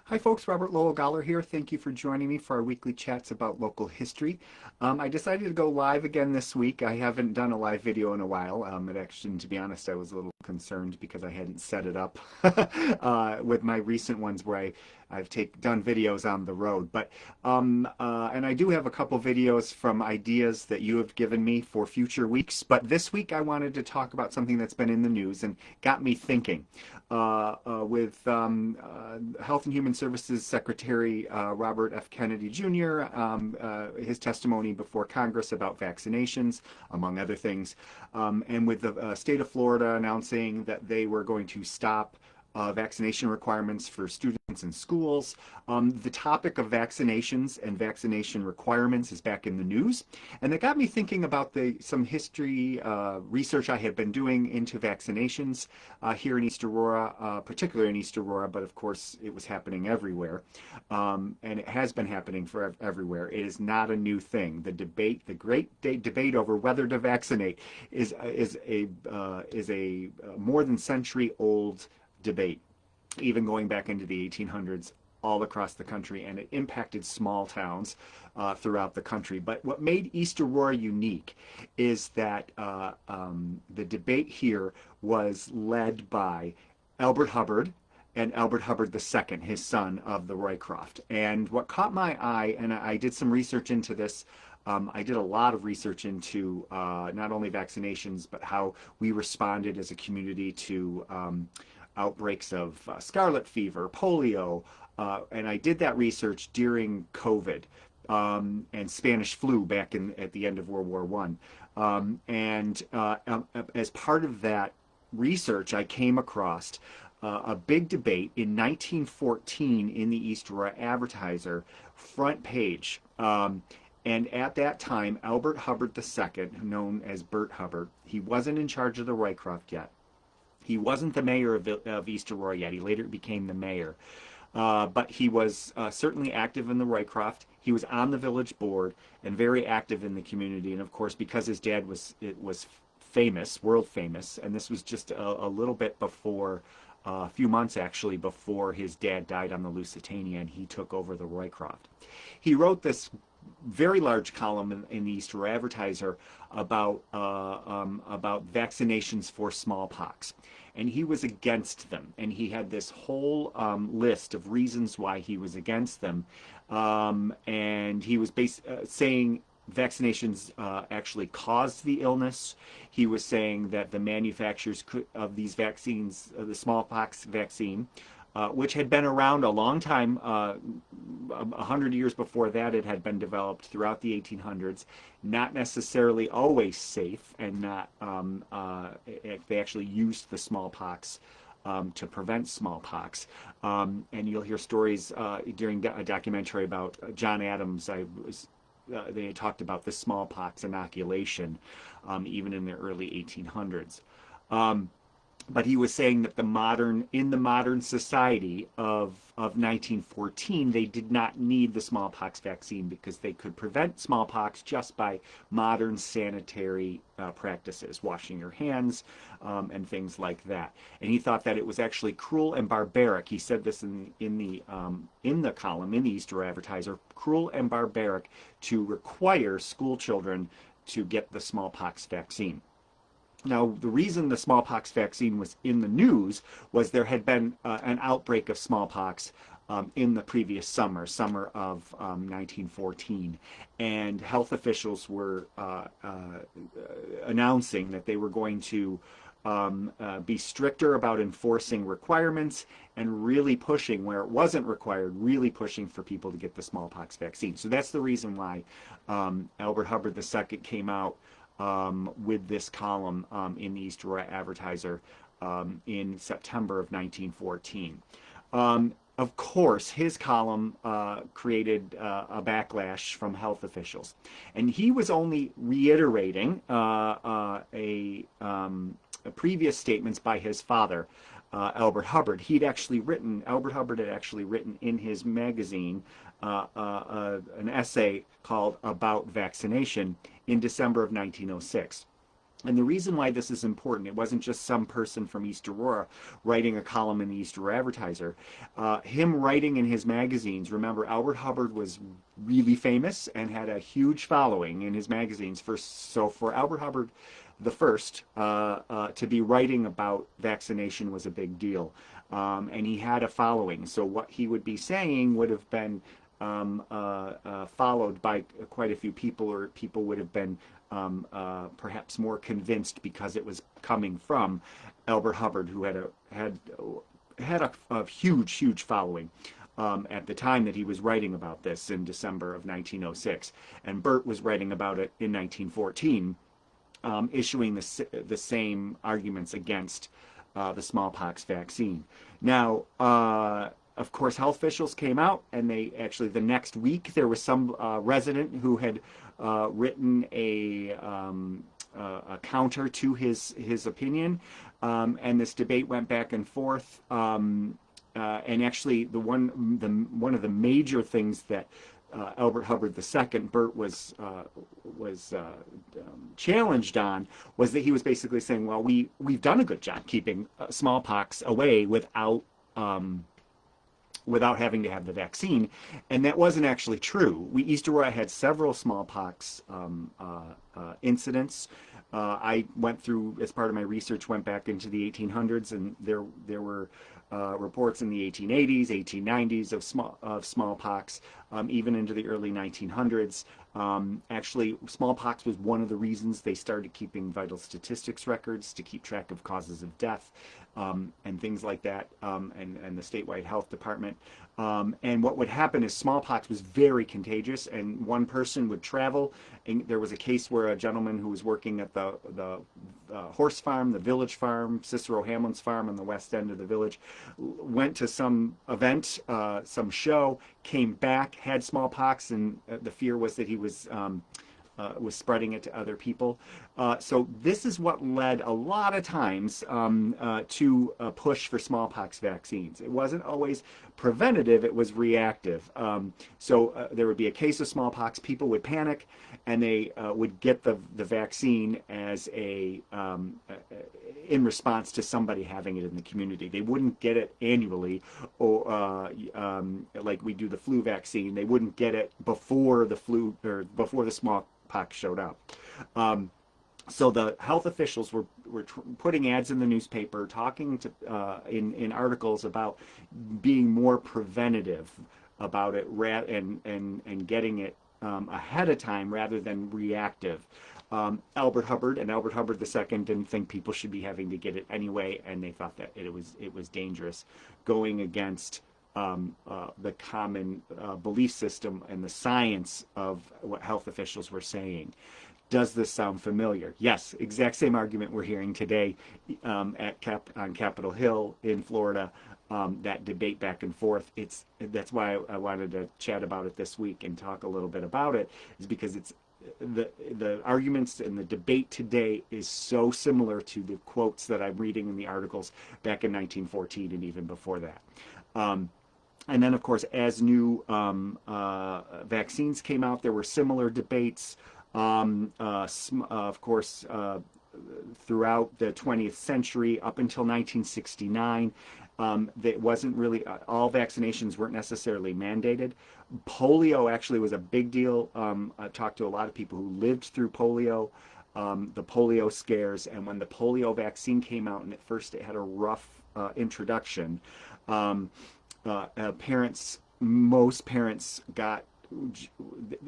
Hi folks, Robert Lowell Goller here. Thank you for joining me for our weekly chats about local history. I decided to go live again this week. I haven't done a live video in a while. It actually, to be honest, I was a little concerned because I hadn't set it up with my recent ones where I've done videos on the road. And I do have a couple videos from ideas that you have given me for future weeks. But this week I wanted to talk about something that's been in the news and got me thinking. With Health and Human Services Secretary Robert F. Kennedy Jr., his testimony before Congress about vaccinations, among other things, and with the state of Florida announcing that they were going to stop vaccination requirements for students in schools. The topic of vaccinations and vaccination requirements is back in the news, and it got me thinking about some history research I had been doing into vaccinations here in East Aurora, particularly in East Aurora, but of course it was happening everywhere, and it has been happening for everywhere. It is not a new thing. The debate, the great debate over whether to vaccinate, is a more than century old debate, even going back into the 1800s, all across the country, and it impacted small towns throughout the country. But what made East Aurora unique is that the debate here was led by Albert Hubbard and Albert Hubbard II, his son of the Roycroft. And what caught my eye, and I did some research into this, I did a lot of research into not only vaccinations, but how we responded as a community to outbreaks of scarlet fever, polio, and I did that research during COVID and Spanish flu back at the end of World War One. As part of that research, I came across a big debate in 1914 in the East Aurora Advertiser front page. And at that time, Albert Hubbard II, known as Bert Hubbard, he wasn't in charge of the Roycroft yet. He wasn't the mayor of East Aurora yet. He later became the mayor. But he was certainly active in the Roycroft. He was on the village board and very active in the community. And of course, because his dad was famous, world famous, and this was just a little bit before, a few months actually before his dad died on the Lusitania and he took over the Roycroft. He wrote this very large column in the East Aurora Advertiser about vaccinations for smallpox, and he was against them. And he had this whole list of reasons why he was against them, and he was saying vaccinations actually caused the illness. He was saying that the manufacturers of these vaccines, the smallpox vaccine, which had been around a long time, 100 years before that, it had been developed throughout the 1800s, not necessarily always safe, and not, they actually used the smallpox to prevent smallpox. And you'll hear stories during a documentary about John Adams. They had talked about the smallpox inoculation even in the early 1800s. But he was saying that in the modern society of 1914, they did not need the smallpox vaccine because they could prevent smallpox just by modern sanitary practices, washing your hands and things like that. And he thought that it was actually cruel and barbaric. He said this in the column in the East Aurora Advertiser, cruel and barbaric to require school children to get the smallpox vaccine. Now, the reason the smallpox vaccine was in the news was there had been an outbreak of smallpox in the previous summer of 1914, and health officials were announcing that they were going to be stricter about enforcing requirements and really pushing where it wasn't required, really pushing for people to get the smallpox vaccine. So that's the reason why Albert Hubbard II came out with this column in the East Aurora Advertiser in September of 1914. Of course, his column created a backlash from health officials, and he was only reiterating previous statements by his father, Albert Hubbard. Albert Hubbard had actually written in his magazine an essay called About Vaccination in December of 1906. And the reason why this is important, it wasn't just some person from East Aurora writing a column in the East Aurora Advertiser. Him writing in his magazines, remember, Albert Hubbard was really famous and had a huge following in his magazines. So for Albert Hubbard the first to be writing about vaccination was a big deal. And he had a following. So what he would be saying would have been followed by quite a few people, or people would have been perhaps more convinced because it was coming from Albert Hubbard, who had a huge following at the time that he was writing about this in December of 1906, and Burt was writing about it in 1914, issuing the same arguments against the smallpox vaccine. Now, of course, health officials came out, and they actually, the next week, there was some resident who had written a counter to his opinion, and this debate went back and forth. And actually, one of the major things that Albert Hubbard II, Burt was challenged on, was that he was basically saying, well, we've done a good job keeping smallpox away without having to have the vaccine, and that wasn't actually true. East Aurora had several smallpox incidents. I went through, as part of my research, went back into the 1800s, and there were reports in the 1880s, 1890s of smallpox, even into the early 1900s. Actually, smallpox was one of the reasons they started keeping vital statistics records to keep track of causes of death and things like that, and the statewide health department. And what would happen is smallpox was very contagious, and one person would travel. And there was a case where a gentleman who was working at the horse farm, the village farm, Cicero Hamlin's farm on the west end of the village, went to some event, some show, came back, had smallpox, and the fear was that he was spreading it to other people. So this is what led a lot of times to a push for smallpox vaccines. It wasn't always preventative, it was reactive. So there would be a case of smallpox, people would panic, and they would get the vaccine as in response to somebody having it in the community. They wouldn't get it annually, or like we do the flu vaccine. They wouldn't get it before the flu, or before the smallpox showed up. So the health officials were putting ads in the newspaper, talking to in articles about being more preventative about it, and getting it ahead of time rather than reactive. Albert Hubbard and Albert Hubbard II didn't think people should be having to get it anyway, and they thought that it was dangerous, going against the common belief system and the science of what health officials were saying. Does this sound familiar? Yes, exact same argument we're hearing today on Capitol Hill in Florida. That debate back and forth. That's why I wanted to chat about it this week and talk a little bit about it, is because it's the arguments and the debate today is so similar to the quotes that I'm reading in the articles back in 1914 and even before that. And then, of course, as new vaccines came out, there were similar debates. Of course, throughout the 20th century up until 1969, that wasn't really, all vaccinations weren't necessarily mandated. Polio actually was a big deal. I talked to a lot of people who lived through polio, the polio scares, and when the polio vaccine came out, and at first it had a rough introduction, most parents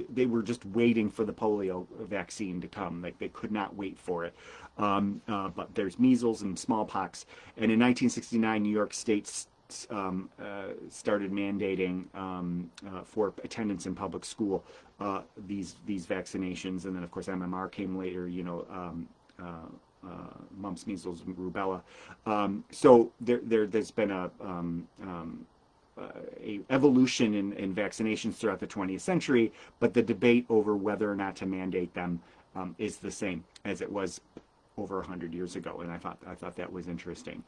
they were just waiting for the polio vaccine to come. Like, they could not wait for it. But there's measles and smallpox. And in 1969, New York State started mandating for attendance in public school these vaccinations. And then, of course, MMR came later, mumps, measles, and rubella. So there's been a evolution in vaccinations throughout the 20th century, but the debate over whether or not to mandate them is the same as it was over 100 years ago, and I thought that was interesting.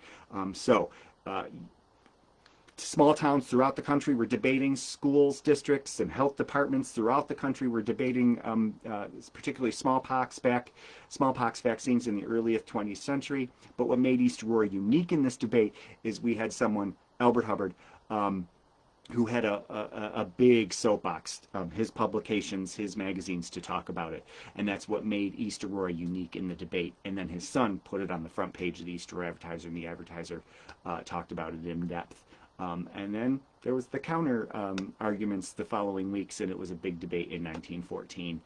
Small towns throughout the country were debating, schools, districts, and health departments throughout the country were debating particularly smallpox vaccines in the early 20th century. But what made East Aurora unique in this debate is we had someone, Albert Hubbard, who had a big soapbox, his publications, his magazines to talk about it. And that's what made East Aurora unique in the debate. And then his son put it on the front page of the East Aurora Advertiser, and the Advertiser talked about it in depth. And then there was the counter arguments the following weeks, and it was a big debate in 1914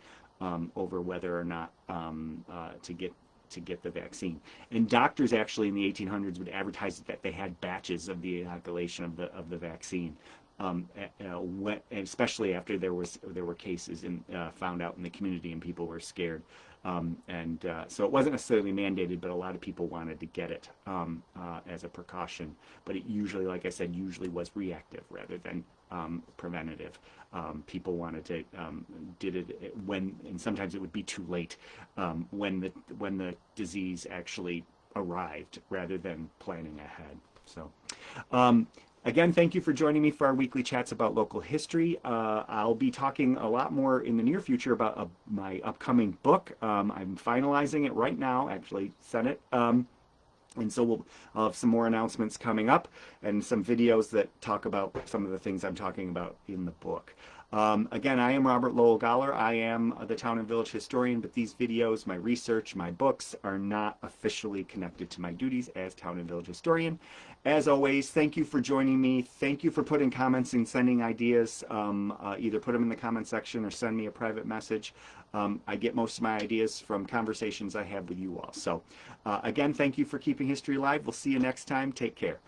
over whether or not to get the vaccine. And doctors actually in the 1800s would advertise that they had batches of the inoculation of the vaccine. Especially after there were cases found out in the community and people were scared, so it wasn't necessarily mandated, but a lot of people wanted to get it as a precaution. But it usually, like I said, was reactive rather than preventative. People wanted to did it when, and sometimes it would be too late when the disease actually arrived, rather than planning ahead. So. Again, thank you for joining me for our weekly chats about local history. I'll be talking a lot more in the near future about my upcoming book. I'm finalizing it right now, actually, Senate. And so I'll have some more announcements coming up and some videos that talk about some of the things I'm talking about in the book. Again, I am Robert Lowell Goller. I am the Town and Village Historian, but these videos, my research, my books are not officially connected to my duties as Town and Village Historian. As always, thank you for joining me. Thank you for putting comments and sending ideas. Either put them in the comment section or send me a private message. I get most of my ideas from conversations I have with you all. So again, thank you for keeping history alive. We'll see you next time. Take care.